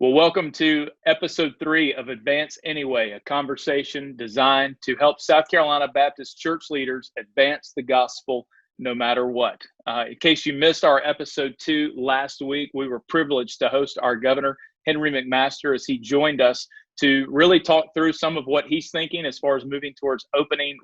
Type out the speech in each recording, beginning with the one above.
Well, welcome to episode 3 of Advance Anyway, a conversation designed to help South Carolina Baptist church leaders advance the gospel no matter what. In case you missed our episode 2 last week, we were privileged to host our governor, Henry McMaster, as he joined us to really talk through some of what he's thinking as far as moving towards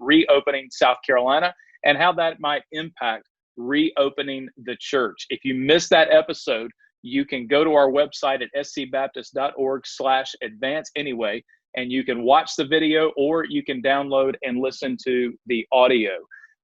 reopening South Carolina and how that might impact reopening the church. If you missed that episode, you can go to our website at scbaptist.org/advance anyway, and you can watch the video or you can download and listen to the audio.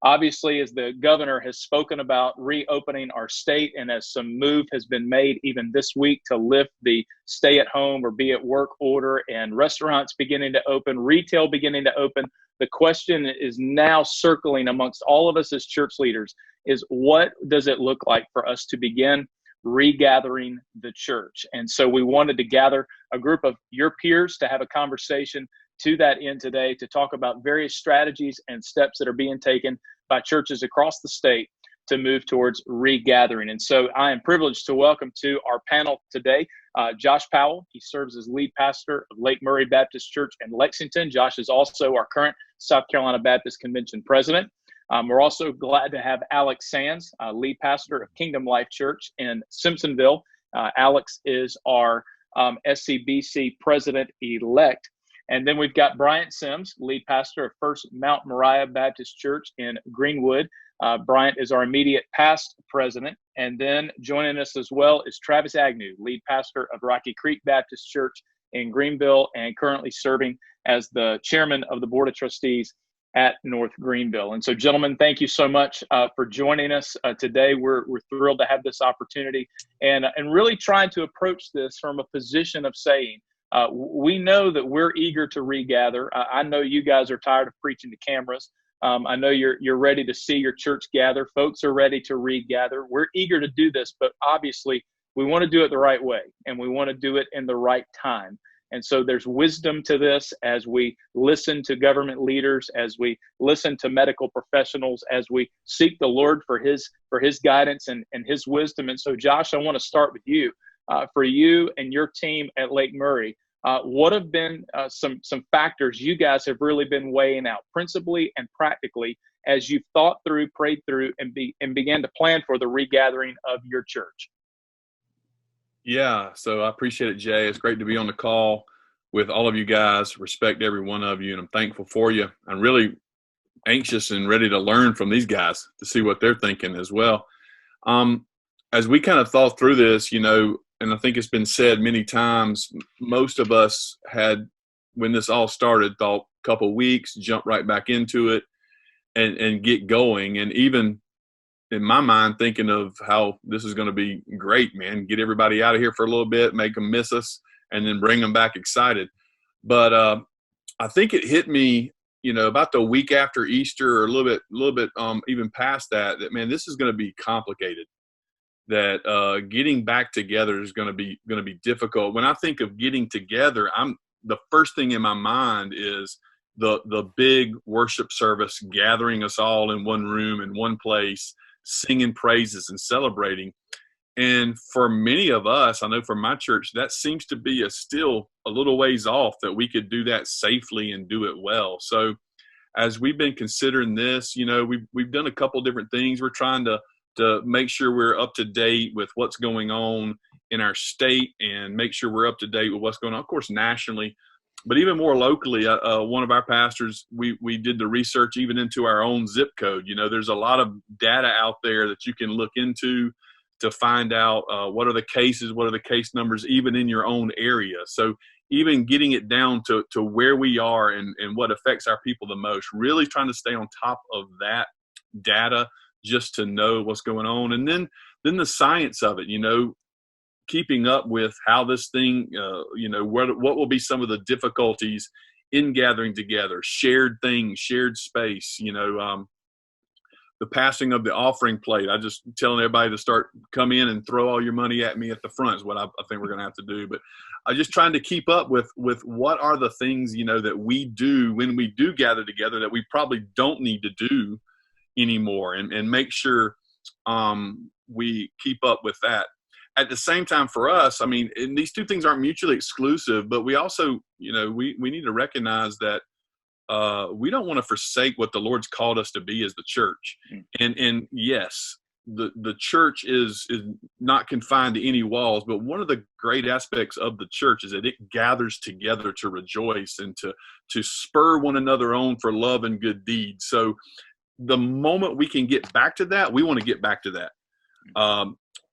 Obviously, as the governor has spoken about reopening our state, and as some move has been made even this week to lift the stay at home or be at work order, and restaurants beginning to open, retail beginning to open, the question is now circling amongst all of us as church leaders is, what does it look like for us to begin regathering the church? And so we wanted to gather a group of your peers to have a conversation to that end today, to talk about various strategies and steps that are being taken by churches across the state to move towards regathering. And so I am privileged to welcome to our panel today, Josh Powell. He serves as lead pastor of Lake Murray Baptist Church in Lexington. Josh is also our current South Carolina Baptist Convention president. We're also glad to have Alex Sands, lead pastor of Kingdom Life Church in Simpsonville. Alex is our SCBC president-elect. And then we've got Bryant Sims, lead pastor of First Mount Moriah Baptist Church in Greenwood. Bryant is our immediate past president. And then joining us as well is Travis Agnew, lead pastor of Rocky Creek Baptist Church in Greenville, and currently serving as the chairman of the Board of Trustees at North Greenville. And so, gentlemen, thank you so much for joining us today. We're thrilled to have this opportunity and really trying to approach this from a position of saying, we know that we're eager to regather. I know you guys are tired of preaching to cameras. I know you're ready to see your church gather. Folks are ready to regather. We're eager to do this, but obviously we want to do it the right way, and we want to do it in the right time. And so there's wisdom to this as we listen to government leaders, as we listen to medical professionals, as we seek the Lord for his guidance and his wisdom. And so, Josh, I want to start with you. For you and your team at Lake Murray, what have been some factors you guys have really been weighing out, principally and practically, as you've thought through, prayed through, and began to plan for the regathering of your church? Yeah, so I appreciate it, Jay. It's great to be on the call with all of you guys. Respect every one of you, and I'm thankful for you. I'm really anxious and ready to learn from these guys to see what they're thinking as well. As we kind of thought through this, and I think it's been said many times, most of us had, when this all started, thought a couple of weeks, jump right back into it and get going. And even in my mind, thinking of how this is going to be great, man, get everybody out of here for a little bit, make them miss us, and then bring them back excited. But I think it hit me, about the week after Easter, or a little bit even past that, man, this is going to be complicated. That getting back together is going to be difficult. When I think of getting together, the first thing in my mind is the big worship service, gathering us all in one room, in one place, singing praises and celebrating. And for many of us, I know for my church, that seems to be still a little ways off, that we could do that safely and do it well. So as we've been considering this, we've done a couple different things. We're trying to make sure we're up to date with what's going on in our state, and make sure we're up to date with what's going on, of course, nationally, but even more locally. One of our pastors, we did the research even into our own zip code. There's a lot of data out there that you can look into to find out what are the cases, what are the case numbers, even in your own area. So even getting it down to where we are and what affects our people the most, really trying to stay on top of that data, just to know what's going on. And then the science of it, keeping up with how this thing, what will be some of the difficulties in gathering together, shared things, shared space, the passing of the offering plate. I just telling everybody to come in and throw all your money at me at the front is what I think we're going to have to do. But I'm just trying to keep up with what are the things, that we do when we do gather together that we probably don't need to do anymore, and make sure we keep up with that. at the same time for us, I mean, and these two things aren't mutually exclusive, but we also, we need to recognize that we don't want to forsake what the Lord's called us to be as the church. And yes, the church is not confined to any walls, but one of the great aspects of the church is that it gathers together to rejoice and to spur one another on for love and good deeds. So the moment we can get back to that, we want to get back to that.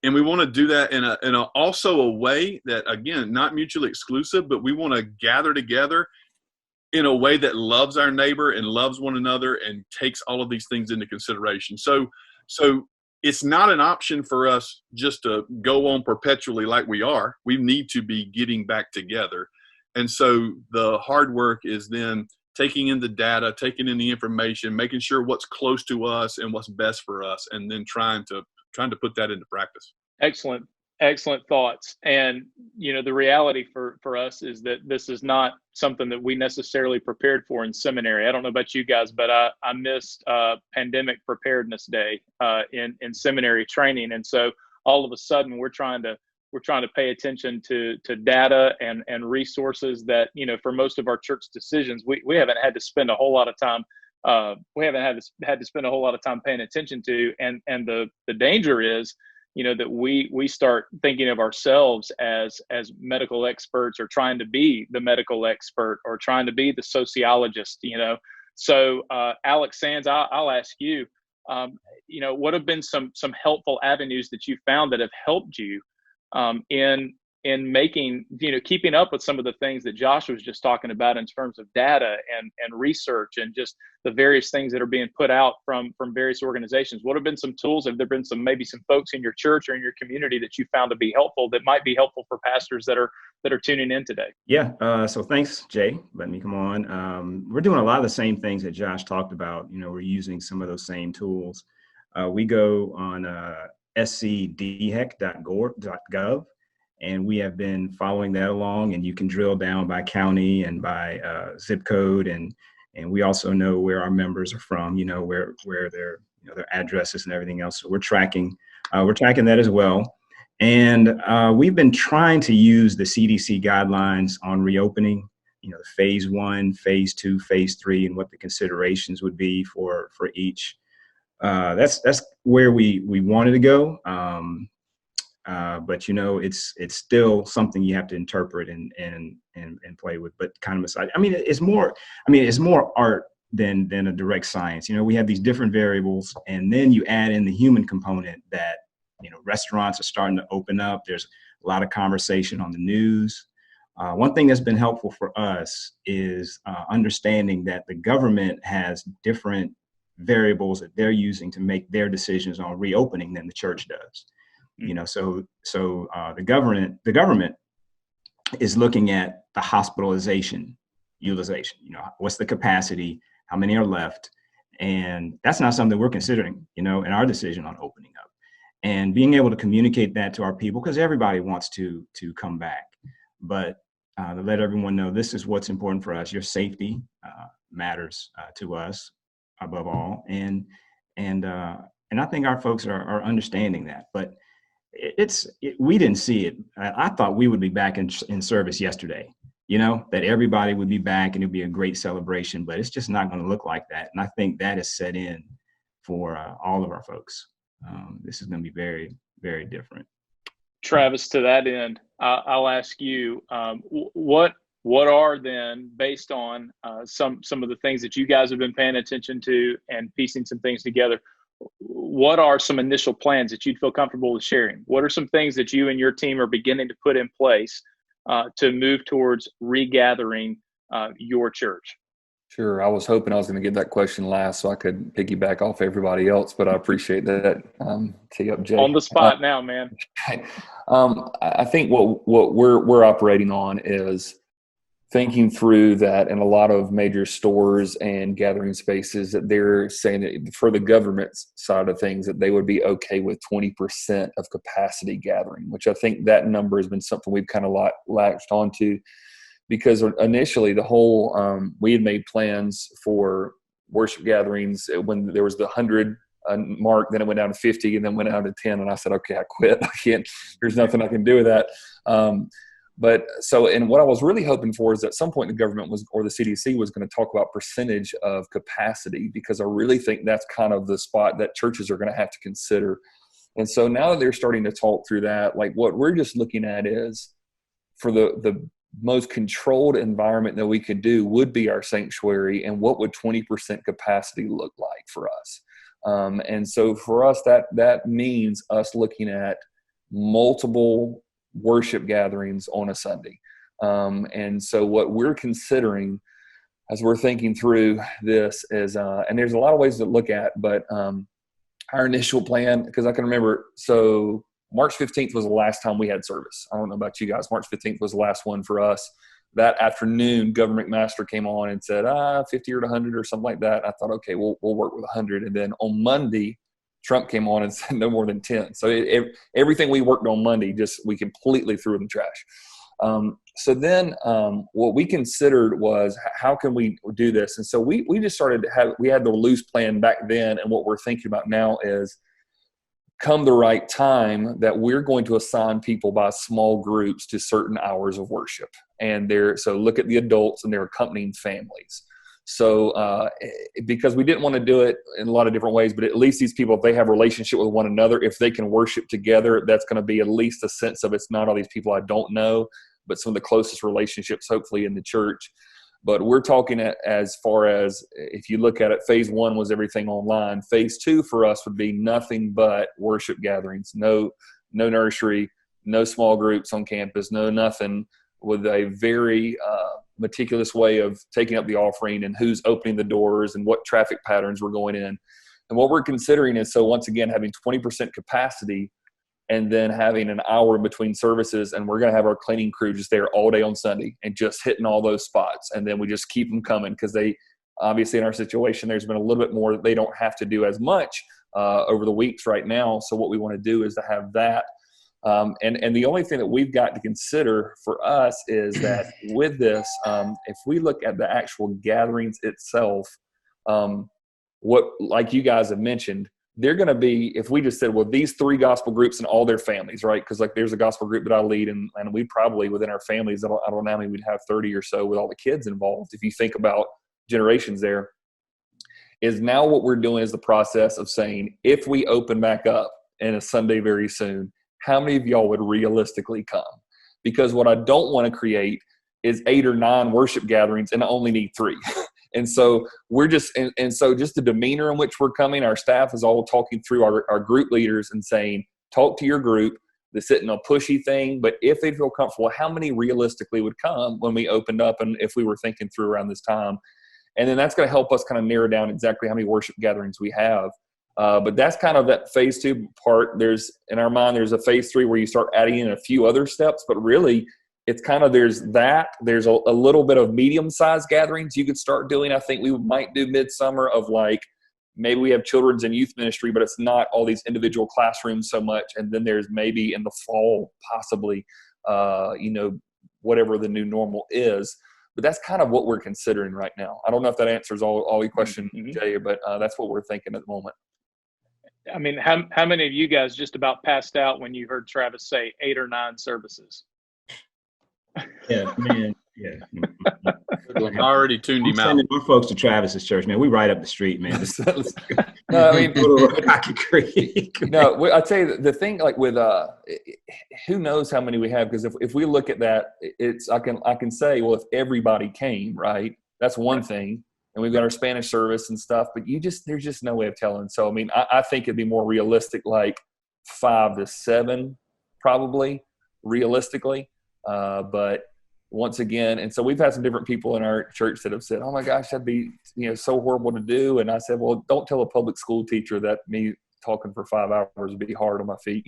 And we want to do that in a also a way that, again, not mutually exclusive, but we want to gather together in a way that loves our neighbor and loves one another and takes all of these things into consideration. So it's not an option for us just to go on perpetually like we are. We need to be getting back together. And so the hard work is then taking in the data, taking in the information, making sure what's close to us and what's best for us, and then trying to put that into practice. Excellent thoughts. And, the reality for us is that this is not something that we necessarily prepared for in seminary. I don't know about you guys, but I missed pandemic preparedness day in seminary training. And so all of a sudden we're trying to pay attention to data and resources that, for most of our church decisions, we haven't had to spend a whole lot of time. We haven't had to spend a whole lot of time paying attention to. And the danger is, that we start thinking of ourselves as medical experts, or trying to be the medical expert, or trying to be the sociologist, So Alex Sands, I'll ask you, what have been some helpful avenues that you found that have helped you in making, keeping up with some of the things that Josh was just talking about in terms of data and research and just the various things that are being put out from various organizations? What have been some tools? Have there been maybe some folks in your church or in your community that you found to be helpful, that might be helpful for pastors that are tuning in today? Yeah. So thanks, Jay, letting me come on. We're doing a lot of the same things that Josh talked about. We're using some of those same tools. We go on scdhec.gov. And we have been following that along, and you can drill down by county and by zip code, and we also know where our members are from, where their their addresses and everything else. So we're tracking that as well. And we've been trying to use the CDC guidelines on reopening, phase 1, phase 2, phase 3, and what the considerations would be for each. That's where we wanted to go. But it's still something you have to interpret and play with, but kind of massage. It's more art than a direct science. We have these different variables, and then you add in the human component that, restaurants are starting to open up. There's a lot of conversation on the news. One thing that's been helpful for us is understanding that the government has different variables that they're using to make their decisions on reopening than the church does. So the government is looking at the hospitalization utilization. What's the capacity? How many are left? And that's not something we're considering, in our decision on opening up, and being able to communicate that to our people, because everybody wants to come back, but to let everyone know this is what's important for us. Your safety matters to us above all, and I think our folks are understanding that, but we didn't see it. I thought we would be back in service yesterday, that everybody would be back and it'd be a great celebration, but it's just not going to look like that. And I think that is set in for all of our folks. This is going to be very, very different. Travis, to that end, I'll ask you, what are then, based on some of the things that you guys have been paying attention to and piecing some things together, what are some initial plans that you'd feel comfortable with sharing? What are some things that you and your team are beginning to put in place to move towards regathering your church? Sure. I was hoping I was going to get that question last so I could piggyback off everybody else, but I appreciate that. Tee up, Jay. On the spot now, man. I think what we're operating on is thinking through that in a lot of major stores and gathering spaces, that they're saying that for the government side of things, that they would be okay with 20% of capacity gathering, which I think that number has been something we've kind of latched onto, because initially the whole we had made plans for worship gatherings when there was the 100 mark. Then it went down to 50 and then went down to 10. And I said, okay, I quit. I can't, there's nothing I can do with that. And what I was really hoping for is at some point the government or the CDC was going to talk about percentage of capacity, because I really think that's kind of the spot that churches are going to have to consider. And so now that they're starting to talk through that, like what we're just looking at is for the most controlled environment that we could do would be our sanctuary, and what would 20% capacity look like for us. And so for us, that means us looking at multiple worship gatherings on a Sunday. And so what we're considering as we're thinking through this is, and there's a lot of ways to look at, but our initial plan, because I can remember, so March 15th was the last time we had service. I don't know about you guys. March 15th was the last one for us. That afternoon, Governor McMaster came on and said, 50 or 100 or something like that. I thought, okay, we'll work with 100. And then on Monday, Trump came on and said no more than 10. So everything we worked on Monday, we completely threw in the trash. So then what we considered was, how can we do this? And so we just started we had the loose plan back then. And what we're thinking about now is, come the right time, that we're going to assign people by small groups to certain hours of worship. And so look at the adults and their accompanying families. So because we didn't want to do it in a lot of different ways, but at least these people, if they have a relationship with one another, if they can worship together, that's going to be at least a sense of, it's not all these people I don't know, but some of the closest relationships, hopefully, in the church. But we're talking as far as, if you look at it, phase 1 was everything online. Phase 2 for us would be nothing but worship gatherings, no nursery, no small groups on campus, no nothing, with a very meticulous way of taking up the offering and who's opening the doors and what traffic patterns we're going in. And what we're considering is, so once again, having 20% capacity, and then having an hour in between services, and we're going to have our cleaning crew just there all day on Sunday and just hitting all those spots. And then we just keep them coming, because they obviously, in our situation, there's been a little bit more that they don't have to do as much over the weeks right now. So what we want to do is to have that. And the only thing that we've got to consider for us is that with this, if we look at the actual gatherings itself, like you guys have mentioned, they're going to be, if we just said, well, these 3 gospel groups and all their families, right? Because like there's a gospel group that I lead, and we probably within our families, I don't know how many, we'd have 30 or so with all the kids involved. If you think about generations there, is now what we're doing is the process of saying, if we open back up in a Sunday very soon, how many of y'all would realistically come? Because what I don't want to create is 8 or 9 worship gatherings and I only need 3. And so we're just, and so just the demeanor in which we're coming, our staff is all talking through our group leaders and saying, talk to your group. This isn't a pushy thing, but if they feel comfortable, how many realistically would come when we opened up, and if we were thinking through around this time? And then that's going to help us kind of narrow down exactly how many worship gatherings we have. But that's kind of that phase 2 part. In our mind, there's a phase 3 where you start adding in a few other steps, but really it's kind of, there's a little bit of medium-sized gatherings you could start doing. I think we might do midsummer of like, maybe we have children's and youth ministry, but it's not all these individual classrooms so much. And then there's maybe in the fall, possibly, whatever the new normal is. But that's kind of what we're considering right now. I don't know if that answers all your question, Jay, but that's what we're thinking at the moment. I mean, how many of you guys just about passed out when you heard Travis say 8 or 9 services? Yeah, man. Yeah. I already tuned him out. Sending more folks to Travis's church, man. We right up the street, man. No, I mean, Rocky Creek. No, I tell you the thing, like with who knows how many we have, because if we look at that, it's I can say, well, if everybody came, right, that's one thing, and we've got our Spanish service and stuff, but there's just no way of telling. So I mean, I think it'd be more realistic, like 5 to 7, probably realistically. But once again, and so we've had some different people in our church that have said, oh my gosh, that'd be, so horrible to do. And I said, well, don't tell a public school teacher that me talking for 5 hours would be hard on my feet.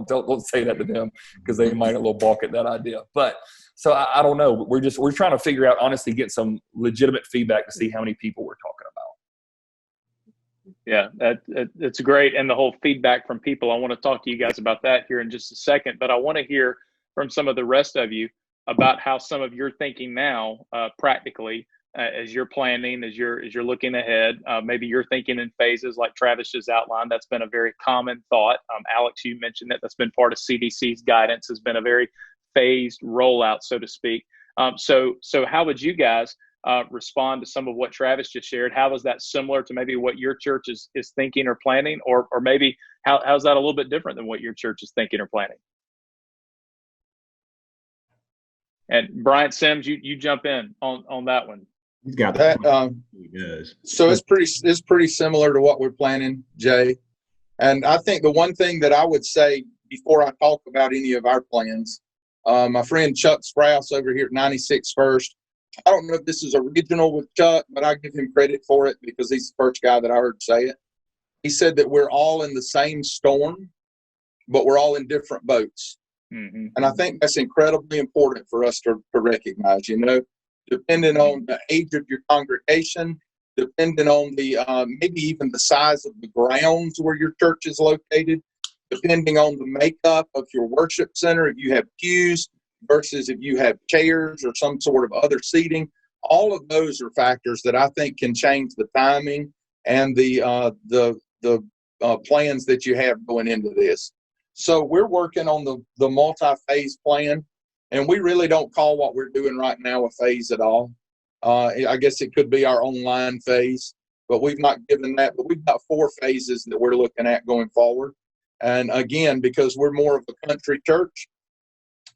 Don't say that to them, because they might a little balk at that idea. But so I don't know. We're trying to figure out, honestly, get some legitimate feedback to see how many people we're talking about. Yeah, that's great. And the whole feedback from people, I want to talk to you guys about that here in just a second, but I want to hear from some of the rest of you about how some of your thinking now, practically, as you're planning, as you're looking ahead. Maybe you're thinking in phases like Travis just outlined. That's been a very common thought. Alex, you mentioned that. That's been part of CDC's guidance, has been a very phased rollout, so to speak. So how would you guys respond to some of what Travis just shared? How is that similar to maybe what your church is thinking or planning, or maybe how's that a little bit different than what your church is thinking or planning? And Bryant Sims, you jump in on that one. He's got that. He does. So it's pretty similar to what we're planning, Jay. And I think the one thing that I would say before I talk about any of our plans, my friend Chuck Sprouse over here at 96 First, I don't know if this is original with Chuck, but I give him credit for it because he's the first guy that I heard say it. He said that we're all in the same storm, but we're all in different boats. Mm-hmm. And I think that's incredibly important for us to recognize, depending on the age of your congregation, depending on the maybe even the size of the grounds where your church is located, depending on the makeup of your worship center, if you have pews versus if you have chairs or some sort of other seating. All of those are factors that I think can change the timing and the plans that you have going into this. So we're working on the multi-phase plan, and we really don't call what we're doing right now a phase at all. I guess it could be our online phase, but we've not given that. But we've got 4 phases that we're looking at going forward. And again, because we're more of a country church,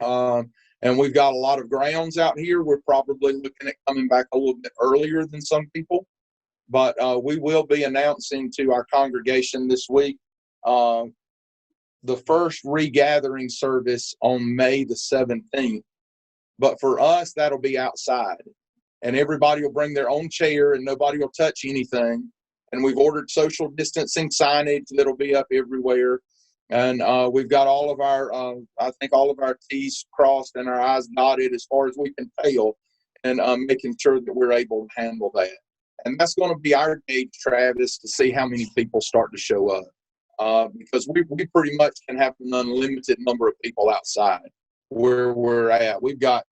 and we've got a lot of grounds out here, we're probably looking at coming back a little bit earlier than some people. But we will be announcing to our congregation this week the first regathering service on May the 17th. But for us, that'll be outside. And everybody will bring their own chair and nobody will touch anything. And we've ordered social distancing signage that'll be up everywhere. And we've got all of our, I think all of our T's crossed and our I's dotted as far as we can tell, and making sure that we're able to handle that. And that's going to be our gauge, Travis, to see how many people start to show up. Because we pretty much can have an unlimited number of people outside where we're at. We've got,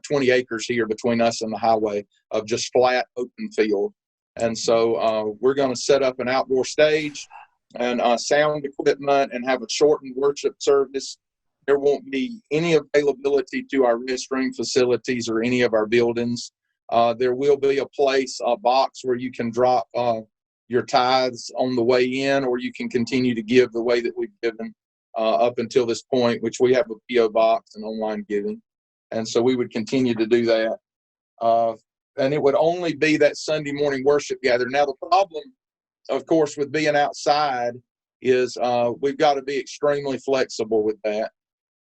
20 acres here between us and the highway of just flat open field. And so we're going to set up an outdoor stage and sound equipment and have a shortened worship service. There won't be any availability to our restroom facilities or any of our buildings. There will be a box where you can drop your tithes on the way in, or you can continue to give the way that we've given up until this point, which we have a P.O. box and online giving. And so we would continue to do that. And it would only be that Sunday morning worship gathering. Now, the problem, of course, with being outside is we've got to be extremely flexible with that.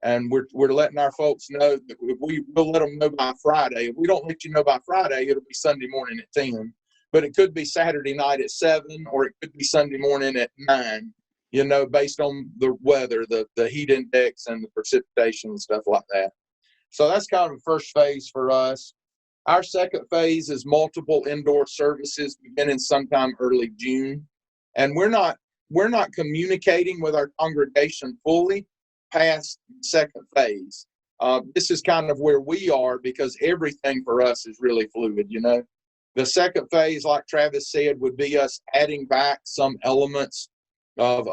And we're letting our folks know that we'll let them know by Friday. If we don't let you know by Friday, it'll be Sunday morning at 10. But it could be Saturday night at 7, or it could be Sunday morning at 9, based on the weather, the heat index and the precipitation and stuff like that. So that's kind of the first phase for us. Our second phase is multiple indoor services beginning sometime early June. And we're not communicating with our congregation fully past second phase. This is kind of where we are because everything for us is really fluid, The second phase, like Travis said, would be us adding back some elements of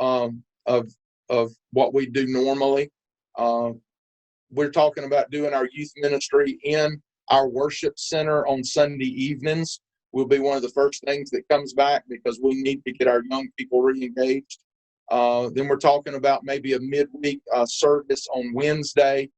what we do normally. We're talking about doing our youth ministry in our worship center on Sunday evenings. Will be one of the first things that comes back because we need to get our young people re-engaged. Then we're talking about maybe a midweek service on Wednesday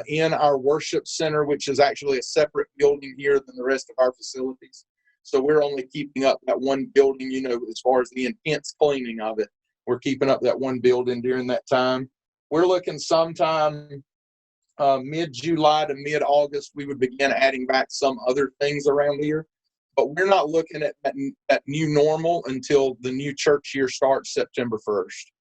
in our worship center, which is actually a separate building here than the rest of our facilities. So we're only keeping up that one building, as far as the intense cleaning of it. We're keeping up that one building during that time. We're looking sometime mid-July to mid-August, we would begin adding back some other things around here. But we're not looking at that new normal until the new church year starts September 1st.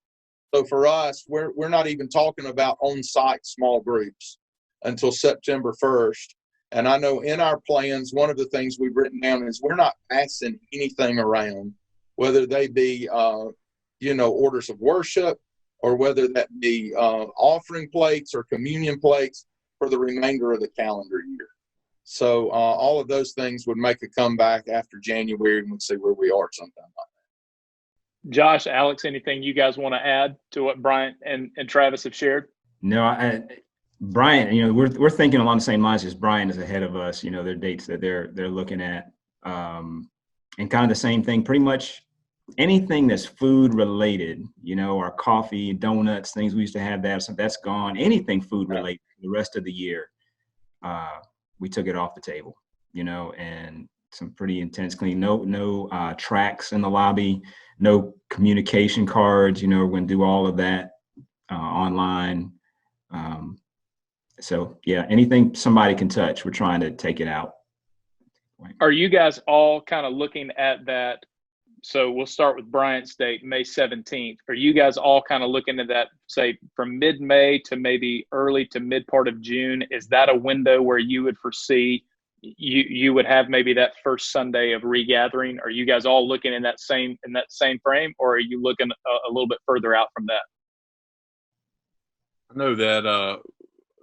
So for us, we're not even talking about on-site small groups until September 1st. And I know in our plans, one of the things we've written down is we're not passing anything around, whether they be, orders of worship, or whether that be offering plates or communion plates for the remainder of the calendar year. So all of those things would make a comeback after January, and we'll see where we are sometime like that. Josh, Alex, anything you guys want to add to what Bryant and Travis have shared? No, Bryant, we're thinking along the same lines as Bryant is ahead of us. Their dates that they're looking at, and kind of the same thing. Pretty much anything that's food related, our coffee, donuts, things we used to have that's gone. Anything food related the rest of the year, we took it off the table. And some pretty intense clean. No tracks in the lobby. No communication cards. We're going to do all of that online. So yeah, anything somebody can touch, we're trying to take it out. Are you guys all kind of looking at that? So we'll start with Bryant's date, May 17th. Are you guys all kind of looking at that, say, from mid-May to maybe early to mid part of June? Is that a window where you would foresee you would have maybe that first Sunday of regathering? Are you guys all looking in that same frame, or are you looking a little bit further out from that? I know that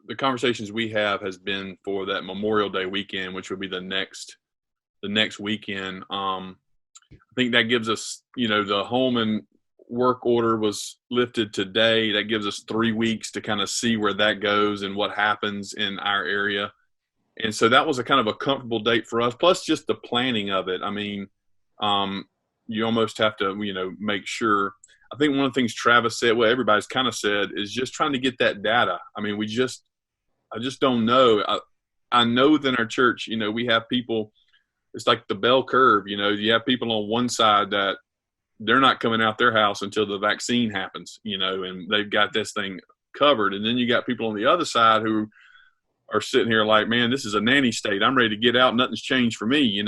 the conversations we have has been for that Memorial Day weekend, which would be the next weekend. I think that gives us, the home and work order was lifted today. That gives us 3 weeks to kind of see where that goes and what happens in our area. And so that was a kind of a comfortable date for us, plus just the planning of it. I mean, you almost have to, make sure. I think one of the things Travis said, well, everybody's kind of said, is just trying to get that data. I mean, I just don't know. I know within our church, we have people, it's like the bell curve, you have people on one side that they're not coming out their house until the vaccine happens, and they've got this thing covered. And then you got people on the other side who are sitting here like, man, this is a nanny state. I'm ready to get out. Nothing's changed for me, and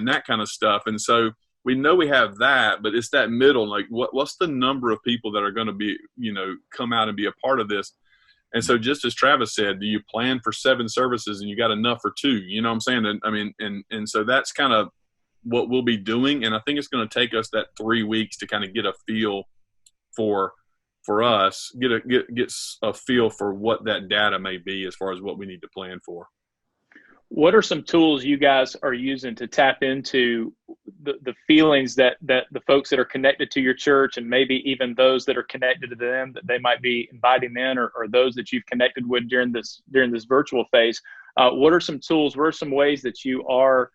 that kind of stuff. And so we know we have that, but it's that middle, like what's the number of people that are going to be, come out and be a part of this? And so just as Travis said, do you plan for 7 services and you got enough for 2? You know what I'm saying? And I mean, and so that's kind of what we'll be doing. And I think it's going to take us that 3 weeks to kind of get a feel for us, get a feel for what that data may be as far as what we need to plan for. What are some tools you guys are using to tap into the feelings that the folks that are connected to your church, and maybe even those that are connected to them that they might be inviting in, or those that you've connected with during this virtual phase? What are some tools? What are some ways that you are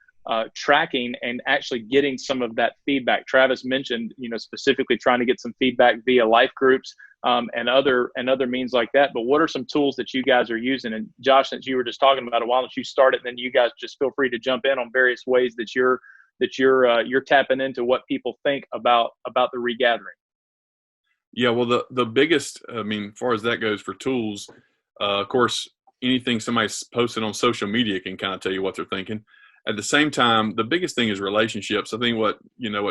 tracking and actually getting some of that feedback? Travis mentioned, specifically trying to get some feedback via life groups and other means like that. But what are some tools that you guys are using? And Josh, since you were just talking about it, why don't you start it, and then you guys just feel free to jump in on various ways that you're tapping into what people think about the regathering. Yeah, well, the biggest, as far as that goes for tools, of course, anything somebody's posted on social media can kind of tell you what they're thinking. At the same time, the biggest thing is relationships. I think what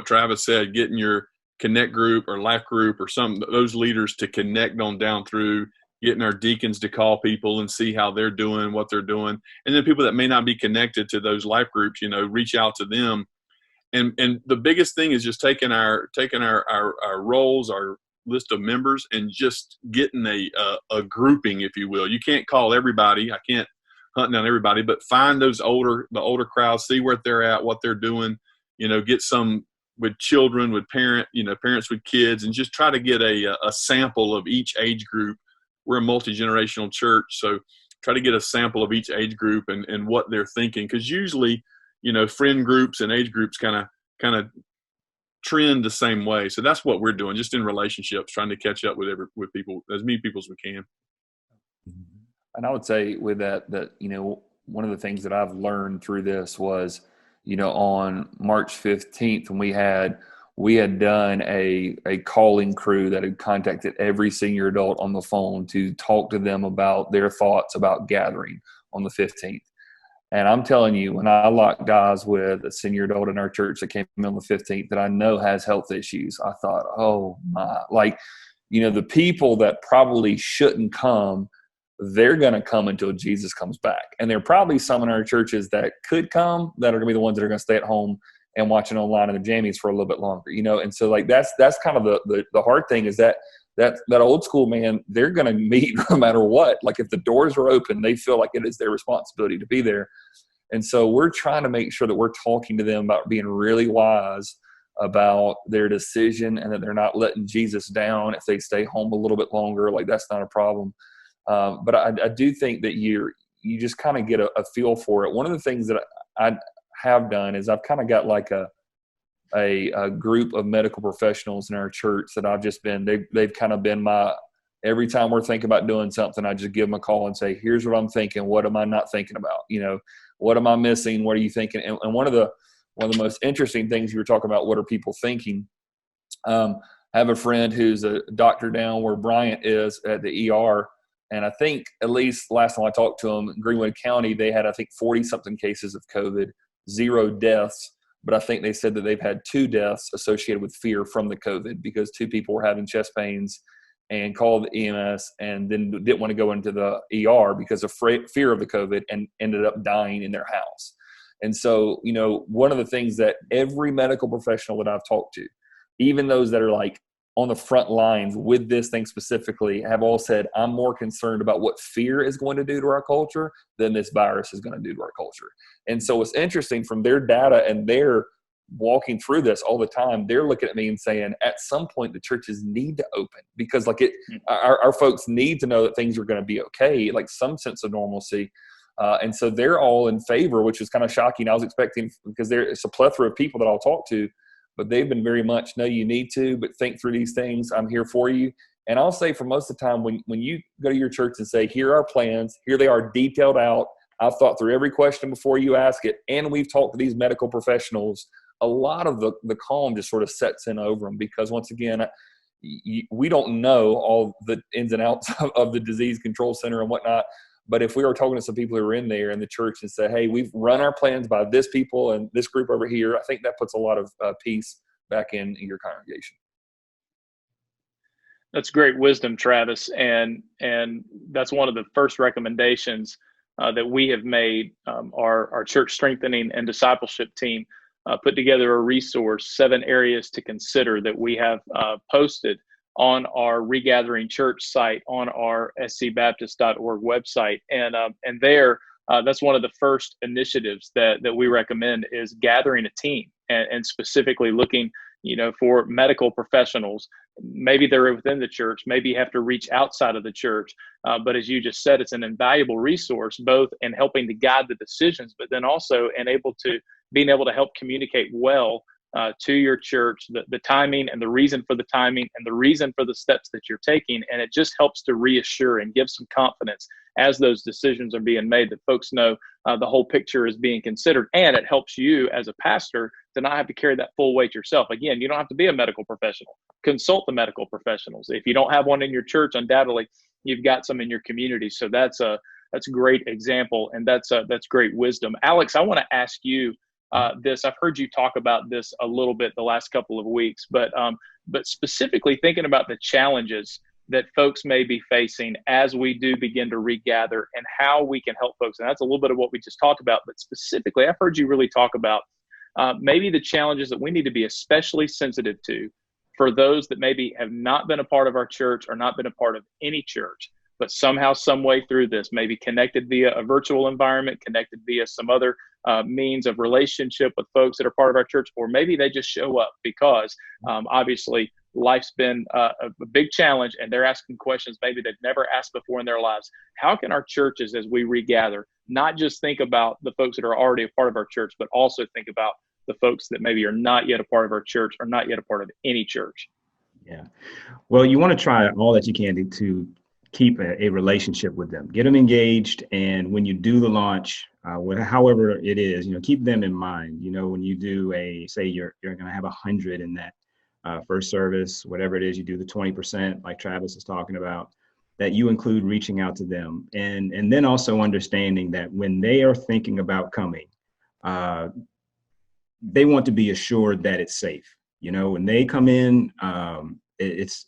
Travis said, getting your connect group or life group or those leaders to connect on down through, getting our deacons to call people and see how they're doing, what they're doing. And then people that may not be connected to those life groups, reach out to them. And the biggest thing is just taking our roles, our list of members, and just getting a grouping, if you will. You can't call everybody. I can't hunt down everybody, but find the older crowds, see where they're at, what they're doing, get some with children, with parents with kids, and just try to get a sample of each age group. We're a multi-generational church, so try to get a sample of each age group and what they're thinking. Because usually, friend groups and age groups kind of trend the same way. So that's what we're doing, just in relationships, trying to catch up with people, as many people as we can. And I would say with that, one of the things that I've learned through this was, on March 15th, when we had done a calling crew that had contacted every senior adult on the phone to talk to them about their thoughts about gathering on the 15th. And I'm telling you, when I locked eyes with a senior adult in our church that came in on the 15th that I know has health issues, I thought, oh my, the people that probably shouldn't come, they're going to come until Jesus comes back. And there are probably some in our churches that could come that are going to be the ones that are going to stay at home and watching online in their jammies for a little bit longer, And so that's kind of the hard thing is that old school, man, they're going to meet no matter what. Like if the doors are open, they feel like it is their responsibility to be there. And so we're trying to make sure that we're talking to them about being really wise about their decision, and that they're not letting Jesus down if they stay home a little bit longer. Like, that's not a problem. But I do think that you just kind of get a feel for it. One of the things that I have done is I've kind of got like a group of medical professionals in our church that I've just been, they've kind of been every time we're thinking about doing something, I just give them a call and say, here's what I'm thinking. What am I not thinking about? What am I missing? What are you thinking? And one of the most interesting things you were talking about, what are people thinking? I have a friend who's a doctor down where Bryant is at the ER. And I think, at least last time I talked to them, in Greenwood County, they had, I think, 40-something cases of COVID, 0 deaths. But I think they said that they've had 2 deaths associated with fear from the COVID, because 2 people were having chest pains and called the EMS and then didn't want to go into the ER because of fear of the COVID, and ended up dying in their house. And so, one of the things that every medical professional that I've talked to, even those that are like on the front lines with this thing specifically, have all said, I'm more concerned about what fear is going to do to our culture than this virus is going to do to our culture. And so it's interesting, from their data, and they're walking through this all the time, they're looking at me and saying, at some point the churches need to open, because our folks need to know that things are going to be okay, like some sense of normalcy. And so they're all in favor, which was kind of shocking. I was expecting, because it's a plethora of people that I'll talk to, but they've been very much, no, you need to, but think through these things. I'm here for you. And I'll say, for most of the time, when you go to your church and say, here are our plans, here they are detailed out, I've thought through every question before you ask it, and we've talked to these medical professionals, a lot of the calm just sort of sets in over them, because once again, we don't know all the ins and outs of the disease control center and whatnot. But if we were talking to some people who are in there in the church and say, hey, we've run our plans by this people and this group over here, I think that puts a lot of peace back in your congregation. That's great wisdom, Travis. And that's one of the first recommendations that we have made. Our church strengthening and discipleship team put together a resource, 7 areas to consider, that we have posted on our Regathering Church site, on our scbaptist.org website. And there, that's one of the first initiatives that we recommend, is gathering a team, and specifically looking, for medical professionals. Maybe they're within the church, maybe you have to reach outside of the church. But as you just said, it's an invaluable resource, both in helping to guide the decisions, but then also being able to help communicate well to your church, the timing and the reason for the timing and the reason for the steps that you're taking. And it just helps to reassure and give some confidence as those decisions are being made, that folks know the whole picture is being considered. And it helps you as a pastor to not have to carry that full weight yourself. Again, you don't have to be a medical professional. Consult the medical professionals. If you don't have one in your church, undoubtedly you've got some in your community. So that's a great example, and that's great wisdom. Alex, I want to ask you this. I've heard you talk about this a little bit the last couple of weeks, but specifically thinking about the challenges that folks may be facing as we do begin to regather, and how we can help folks. And that's a little bit of what we just talked about, but specifically, I've heard you really talk about maybe the challenges that we need to be especially sensitive to for those that maybe have not been a part of our church or not been a part of any church, but somehow, some way through this, maybe connected via a virtual environment, connected via some other means of relationship with folks that are part of our church, or maybe they just show up because obviously life's been a big challenge, and they're asking questions maybe they've never asked before in their lives. How can our churches, as we regather, not just think about the folks that are already a part of our church, but also think about the folks that maybe are not yet a part of our church, or not yet a part of any church? Yeah. Well, you want to try all that you can to keep a relationship with them, get them engaged. And when you do the launch, however it is, keep them in mind. When you do say you're going to have 100 in that first service, whatever it is, you do the 20%, like Travis is talking about, that you include reaching out to them. And then also understanding that when they are thinking about coming, they want to be assured that it's safe. When they come in, it's,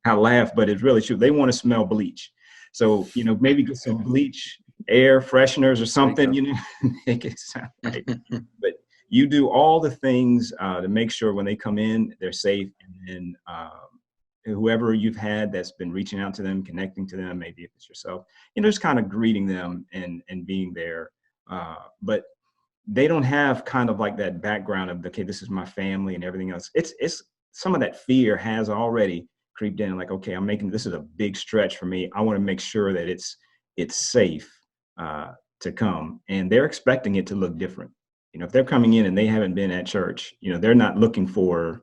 I laugh, but it's really true. They want to smell bleach. So, maybe get some bleach air fresheners or something, make it sound right. But you do all the things to make sure when they come in, they're safe. And then whoever you've had that's been reaching out to them, connecting to them, maybe if it's yourself, just kind of greeting them and being there but they don't have kind of like that background of, okay, this is my family and everything else. It's some of that fear has already creeped in, like, okay, this is a big stretch for me. I want to make sure that it's safe to come, and they're expecting it to look different. If they're coming in and they haven't been at church, they're not looking for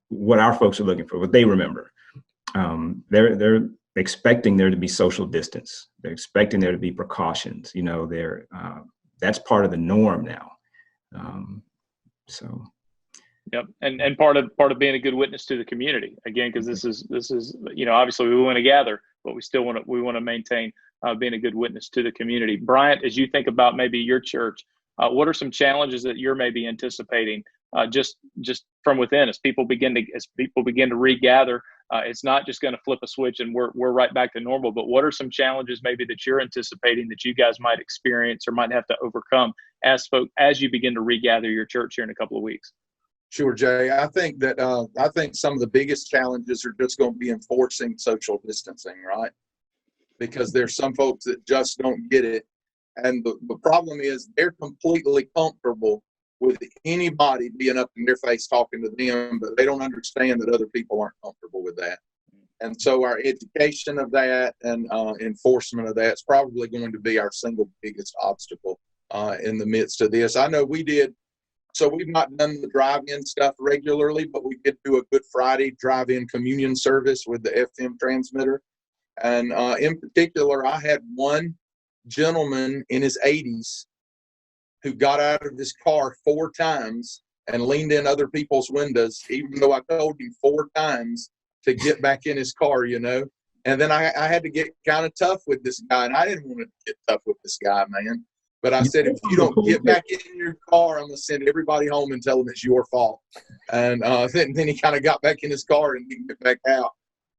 what our folks are looking for, what they remember. They're expecting there to be social distance. They're expecting there to be precautions. That's part of the norm now. So. Yep, and part of being a good witness to the community, again, because this is obviously we want to gather, but we want to maintain being a good witness to the community. Bryant, as you think about maybe your church, what are some challenges that you're maybe anticipating just from within as people begin to regather? It's not just going to flip a switch and we're right back to normal, but what are some challenges maybe that you're anticipating that you guys might experience or might have to overcome as you begin to regather your church here in a couple of weeks? Sure, Jay. I think some of the biggest challenges are just going to be enforcing social distancing, right? Because there's some folks that just don't get it. And the problem is they're completely comfortable with anybody being up in their face talking to them, but they don't understand that other people aren't comfortable with that. And so our education of that and enforcement of that is probably going to be our single biggest obstacle in the midst of this. I know we did. So we've not done the drive-in stuff regularly, but we did do a Good Friday drive-in communion service with the FM transmitter. And in particular, I had one gentleman in his 80s who got out of his car 4 times and leaned in other people's windows, even though I told him 4 times to get back in his car, And then I had to get kind of tough with this guy, and I didn't want to get tough with this guy, man. But I said, if you don't get back in your car, I'm going to send everybody home and tell them it's your fault. And then he kind of got back in his car and didn't get back out.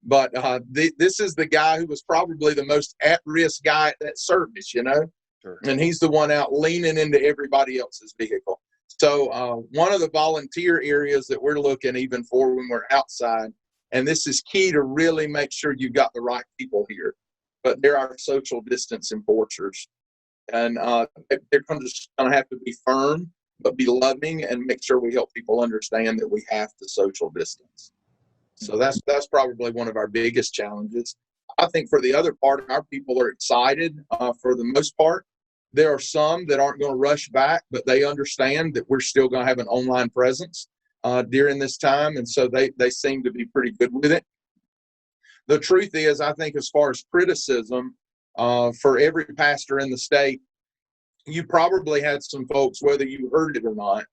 But this is the guy who was probably the most at-risk guy at that service, Sure. And he's the one out leaning into everybody else's vehicle. So one of the volunteer areas that we're looking even for when we're outside, and this is key to really make sure you've got the right people here, but they're our social distance enforcers. And they're just going to have to be firm, but be loving and make sure we help people understand that we have to social distance. So that's probably one of our biggest challenges. I think for the other part, our people are excited for the most part. There are some that aren't going to rush back, but they understand that we're still going to have an online presence during this time. And so they seem to be pretty good with it. The truth is, I think as far as criticism, for every pastor in the state, you probably had some folks, whether you heard it or not,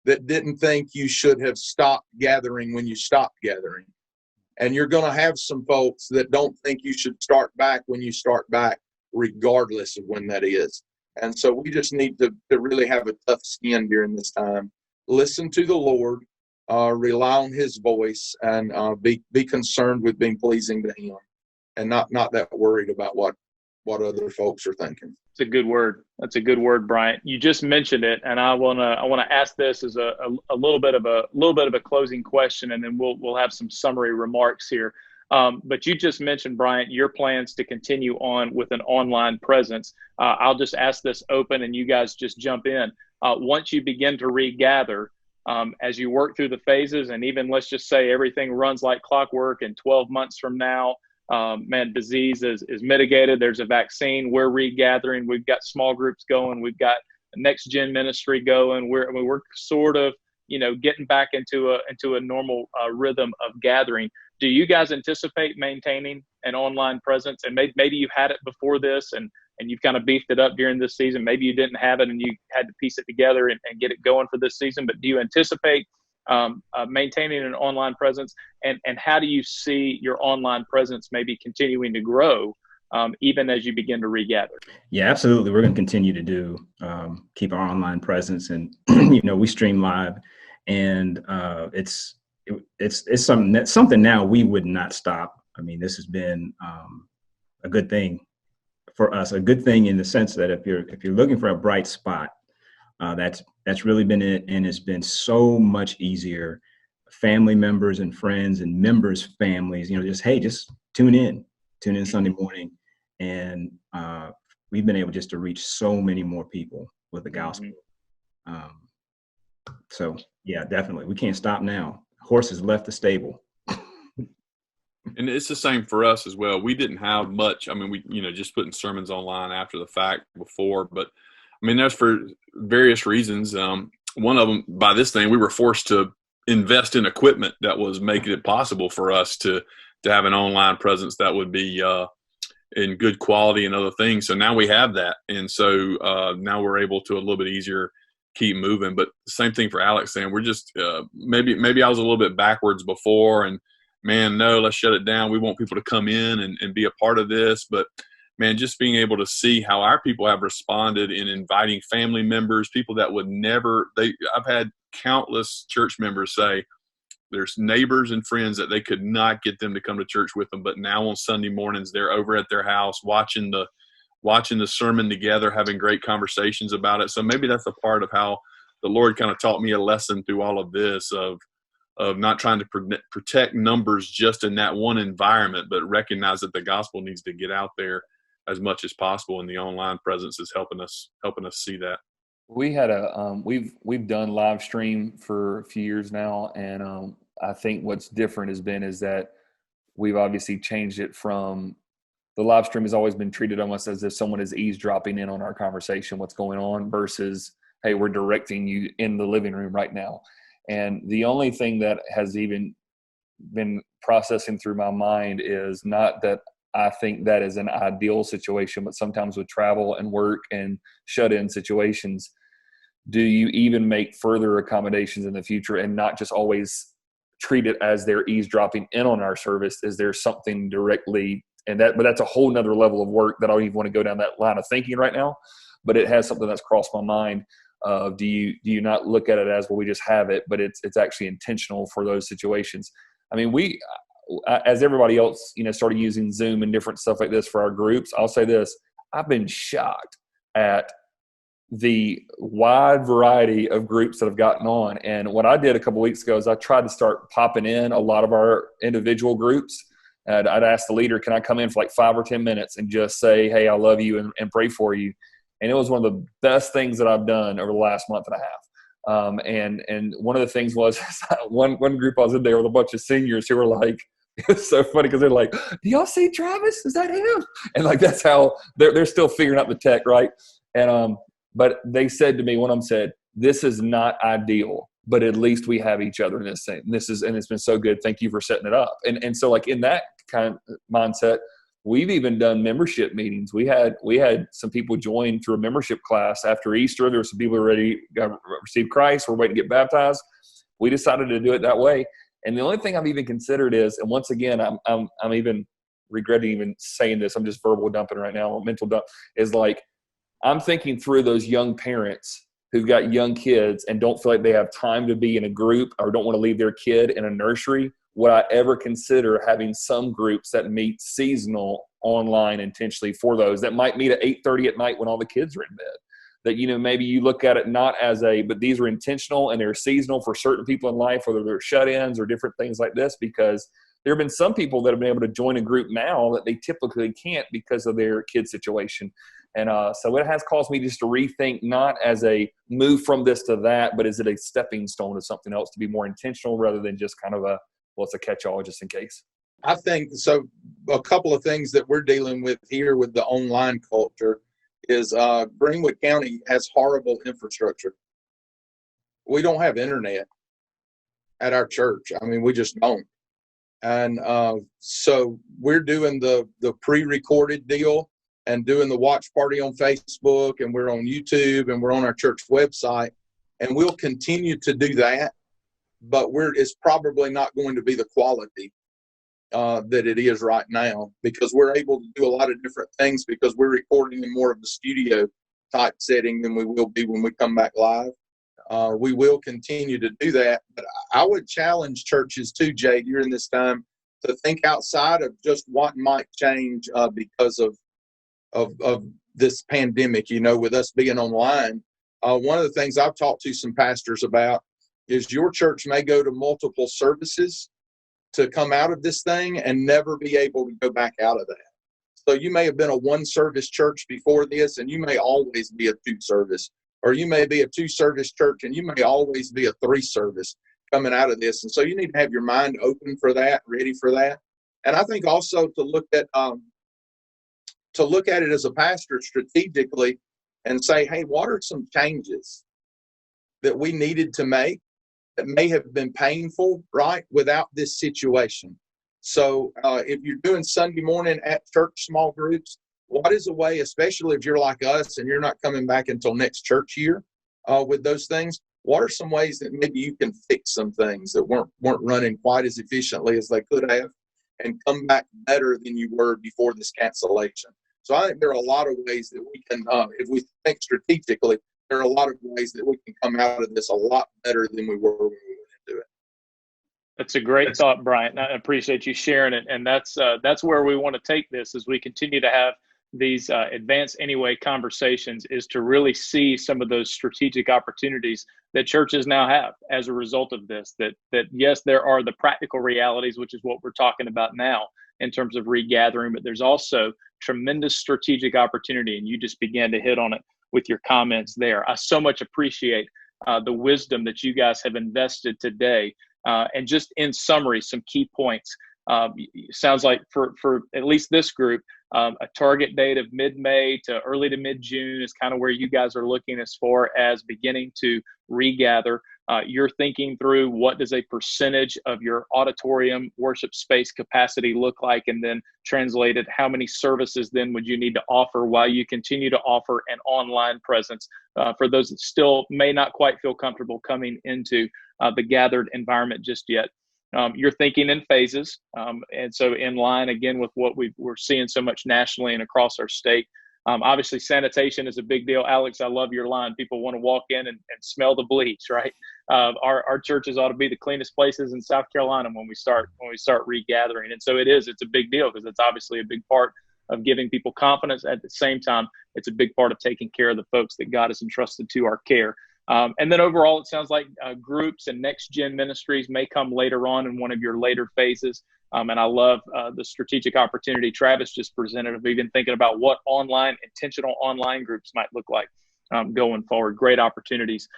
that didn't think you should have stopped gathering when you stopped gathering. And you're going to have some folks that don't think you should start back when you start back, regardless of when that is. And so we just need to really have a tough skin during this time. Listen to the Lord, rely on His voice, and be concerned with being pleasing to Him, and not that worried about what other folks are thinking. It's a good word. That's a good word, Bryant. You just mentioned it, and I wanna ask this as a little bit of a closing question, and then we'll have some summary remarks here. But you just mentioned, Bryant, your plans to continue on with an online presence. I'll just ask this open, and you guys just jump in. Once you begin to regather, as you work through the phases, and even let's just say everything runs like clockwork, and 12 months from now, disease is mitigated. There's a vaccine. We're regathering. We've got small groups going. We've got next gen ministry going. We're sort of getting back into a normal rhythm of gathering. Do you guys anticipate maintaining an online presence? And maybe you had it before this, and you've kind of beefed it up during this season. Maybe you didn't have it, and you had to piece it together and get it going for this season. But do you anticipate maintaining an online presence, and how do you see your online presence maybe continuing to grow even as you begin to regather? Yeah, absolutely. We're going to continue to keep our online presence, and we stream live, and it's something now we would not stop. I mean, this has been a good thing for us, a good thing in the sense that if you're looking for a bright spot, that's really been it, and it's been so much easier. Family members and friends and members' families, just tune in Sunday morning, and we've been able just to reach so many more people with the gospel. So yeah, definitely. We can't stop now. Horse has left the stable. And it's the same for us as well. We didn't have much. I mean, we, just putting sermons online after the fact before, but I mean, that's for various reasons. One of them, by this thing, we were forced to invest in equipment that was making it possible for us to have an online presence that would be in good quality and other things. So now we have that. And so now we're able to a little bit easier keep moving. But same thing for Alex saying, we're just maybe I was a little bit backwards before, and man, no, let's shut it down. We want people to come in and be a part of this. But man, just being able to see how our people have responded in inviting family members, people that would never, I've had countless church members say there's neighbors and friends that they could not get them to come to church with them. But now on Sunday mornings, they're over at their house watching the sermon together, having great conversations about it. So maybe that's a part of how the Lord kind of taught me a lesson through all of this of not trying to protect numbers just in that one environment, but recognize that the gospel needs to get out there as much as possible, and the online presence is helping us see that. We had we've done live stream for a few years now, and I think what's different is that we've obviously changed it from the live stream has always been treated almost as if someone is eavesdropping in on our conversation, what's going on, versus, hey, we're directing you in the living room right now. And the only thing that has even been processing through my mind is not that I think that is an ideal situation, but sometimes with travel and work and shut-in situations, do you even make further accommodations in the future and not just always treat it as they're eavesdropping in on our service? Is there something directly, but that's a whole nother level of work that I don't even want to go down that line of thinking right now, but it has something that's crossed my mind. Do you not look at it as, well, we just have it, but it's actually intentional for those situations. I mean, we, as everybody else, started using Zoom and different stuff like this for our groups. I'll say this, I've been shocked at the wide variety of groups that have gotten on. And what I did a couple of weeks ago is I tried to start popping in a lot of our individual groups. And I'd ask the leader, can I come in for like 5 or 10 minutes and just say, hey, I love you and pray for you. And it was one of the best things that I've done over the last month and a half. And one of the things was one group I was in there with a bunch of seniors who were like, it's so funny because they're like, do y'all see Travis? Is that him? And like, that's how they're still figuring out the tech, right? And but they said to me, one of them said, this is not ideal, but at least we have each other in this thing. And it's been so good. Thank you for setting it up. And so like in that kind of mindset, we've even done membership meetings. We had some people join through a membership class after Easter. There were some people who already received Christ. We're waiting to get baptized. We decided to do it that way. And the only thing I've even considered is, and once again, I'm even regretting even saying this. I'm just verbal dumping right now, or mental dump, is like, I'm thinking through those young parents who've got young kids and don't feel like they have time to be in a group or don't want to leave their kid in a nursery. Would I ever consider having some groups that meet seasonal online intentionally for those that might meet at 8:30 at night when all the kids are in bed? That, maybe you look at it not as but these are intentional and they're seasonal for certain people in life, whether they're shut-ins or different things like this, because there have been some people that have been able to join a group now that they typically can't because of their kid situation. And so it has caused me just to rethink, not as a move from this to that, but is it a stepping stone to something else, to be more intentional rather than just kind of it's a catch-all just in case. I think so. A couple of things that we're dealing with here with the online culture is Greenwood County has horrible infrastructure. We don't have internet at our church. I mean, we just don't. And so we're doing the pre-recorded deal and doing the watch party on Facebook, and we're on YouTube, and we're on our church website, and we'll continue to do that. But it's probably not going to be the quality that it is right now, because we're able to do a lot of different things because we're recording in more of the studio type setting than we will be when we come back live. We will continue to do that, but I would challenge churches too, Jay, during this time to think outside of just what might change because of this pandemic, with us being online. One of the things I've talked to some pastors about is your church may go to multiple services to come out of this thing and never be able to go back out of that. So you may have been a one-service church before this, and you may always be a two-service. Or you may be a two-service church, and you may always be a three-service coming out of this. And so you need to have your mind open for that, ready for that. And I think also to look at it as a pastor strategically and say, hey, what are some changes that we needed to make that may have been painful, right, without this situation? So if you're doing Sunday morning at church small groups, what is a way, especially if you're like us and you're not coming back until next church year with those things, what are some ways that maybe you can fix some things that weren't running quite as efficiently as they could have and come back better than you were before this cancellation? So I think there are a lot of ways that we can, if we think strategically, there are a lot of ways that we can come out of this a lot better than we were when we went into it. That's a great thought, Bryant. I appreciate you sharing it. And that's where we want to take this as we continue to have these advance anyway conversations, is to really see some of those strategic opportunities that churches now have as a result of this, that yes, there are the practical realities, which is what we're talking about now in terms of regathering, but there's also tremendous strategic opportunity. And you just began to hit on it with your comments there. I so much appreciate the wisdom that you guys have invested today. And just in summary, some key points. Sounds like for at least this group, a target date of mid-May to early to mid-June is kind of where you guys are looking as far as beginning to regather. You're thinking through what does a percentage of your auditorium worship space capacity look like, and then translated how many services then would you need to offer while you continue to offer an online presence for those that still may not quite feel comfortable coming into the gathered environment just yet. You're thinking in phases. And so in line, again, with what we're seeing so much nationally and across our state. Obviously, sanitation is a big deal. Alex, I love your line. People want to walk in and smell the bleach, right? Our churches ought to be the cleanest places in South Carolina when we start regathering. And so it's a big deal because it's obviously a big part of giving people confidence. At the same time, it's a big part of taking care of the folks that God has entrusted to our care. And then overall, it sounds like groups and next gen ministries may come later on in one of your later phases. And I love the strategic opportunity Travis just presented of even thinking about what intentional online groups might look like going forward. Great opportunities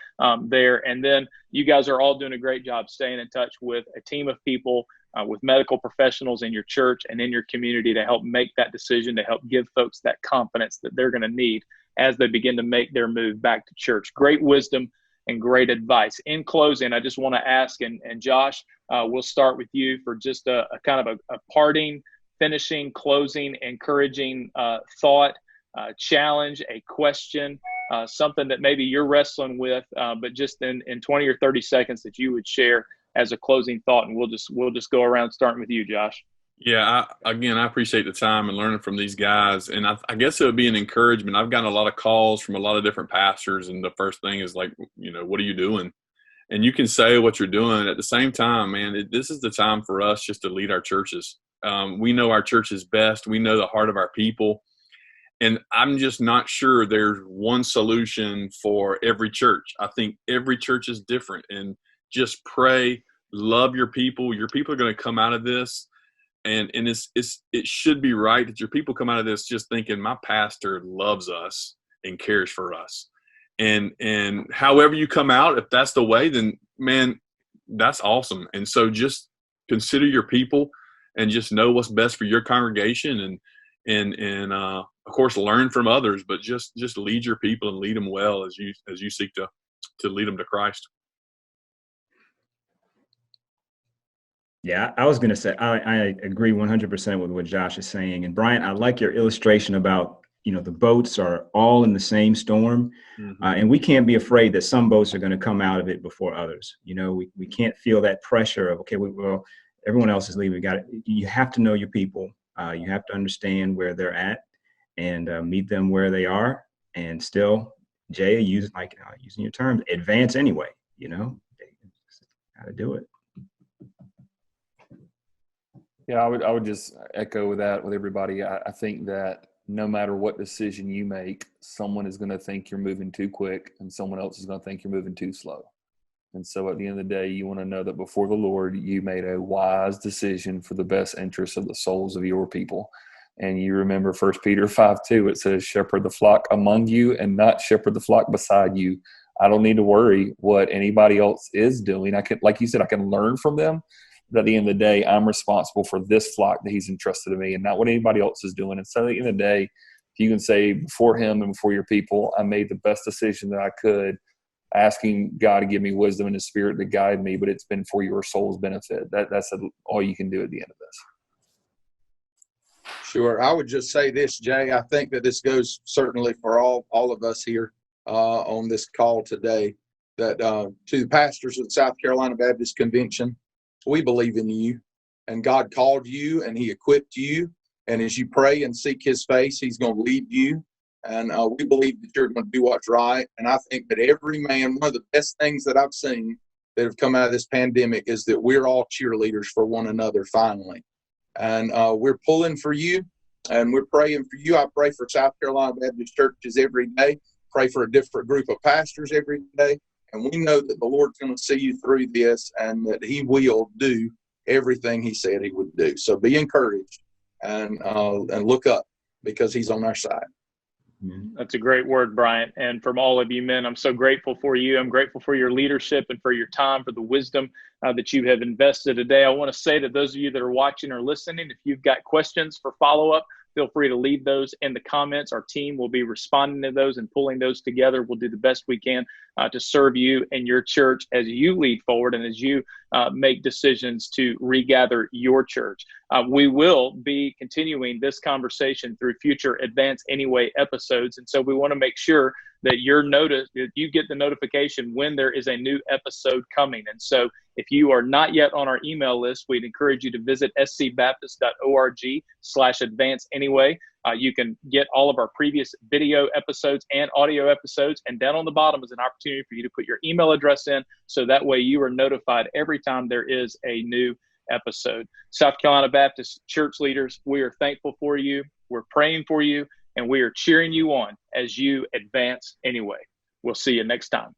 there. And then you guys are all doing a great job staying in touch with a team of people, with medical professionals in your church and in your community to help make that decision, to help give folks that confidence that they're going to need as they begin to make their move back to church. Great wisdom and great advice. In closing, I just want to ask, and Josh, we'll start with you for just a kind of a parting, finishing, closing, encouraging thought, challenge, a question, something that maybe you're wrestling with, but just in 20 or 30 seconds that you would share as a closing thought. And we'll just go around starting with you, Josh. Yeah, I appreciate the time and learning from these guys. And I guess it would be an encouragement. I've gotten a lot of calls from a lot of different pastors. And the first thing is like, what are you doing? And you can say what you're doing. At the same time, man, this is the time for us just to lead our churches. We know our churches best. We know the heart of our people. And I'm just not sure there's one solution for every church. I think every church is different. And just pray, love your people. Your people are going to come out of this. And it should be right that your people come out of this just thinking my pastor loves us and cares for us. And however you come out, if that's the way, then man, that's awesome. And so just consider your people and just know what's best for your congregation and of course learn from others, but just lead your people and lead them well as you seek to lead them to Christ. Yeah, I was going to say, I agree 100% with what Josh is saying. And Brian, I like your illustration about, the boats are all in the same storm. Mm-hmm. And we can't be afraid that some boats are going to come out of it before others. We can't feel that pressure of, okay, well, everyone else is leaving. You have to know your people. You have to understand where they're at and meet them where they are. And still, Jay, using your terms, advance anyway, how to do it. Yeah, I would just echo that with everybody. I think that no matter what decision you make, someone is going to think you're moving too quick and someone else is going to think you're moving too slow. And so at the end of the day, you want to know that before the Lord, you made a wise decision for the best interest of the souls of your people. And you remember 1 Peter 5:2, it says, shepherd the flock among you and not shepherd the flock beside you. I don't need to worry what anybody else is doing. I can, like you said, I can learn from them. But at the end of the day, I'm responsible for this flock that he's entrusted to me and not what anybody else is doing. And so at the end of the day, if you can say before him and before your people, I made the best decision that I could, asking God to give me wisdom and his spirit to guide me, but it's been for your soul's benefit. That's all you can do at the end of this. Sure. I would just say this, Jay. I think that this goes certainly for all of us here on this call today, that to the pastors of the South Carolina Baptist Convention, we believe in you, and God called you and he equipped you. And as you pray and seek his face, he's going to lead you. And we believe that you're going to do what's right. And I think that every man, one of the best things that I've seen that have come out of this pandemic is that we're all cheerleaders for one another finally. And we're pulling for you and we're praying for you. I pray for South Carolina Baptist churches every day, pray for a different group of pastors every day. And we know that the Lord's going to see you through this and that he will do everything he said he would do. So be encouraged and look up, because he's on our side. That's a great word, Bryant. And from all of you men, I'm so grateful for you. I'm grateful for your leadership and for your time, for the wisdom that you have invested today. I want to say to those of you that are watching or listening, if you've got questions for follow-up, feel free to leave those in the comments. Our team will be responding to those and pulling those together. We'll do the best we can to serve you and your church as you lead forward and as you make decisions to regather your church. We will be continuing this conversation through future Advance Anyway episodes. And so we want to make sure that you get the notification when there is a new episode coming. And so if you are not yet on our email list, we'd encourage you to visit scbaptist.org/advance anyway. You can get all of our previous video episodes and audio episodes. And down on the bottom is an opportunity for you to put your email address in. So that way you are notified every time there is a new episode. South Carolina Baptist church leaders, we are thankful for you. We're praying for you. And we are cheering you on as you advance anyway. We'll see you next time.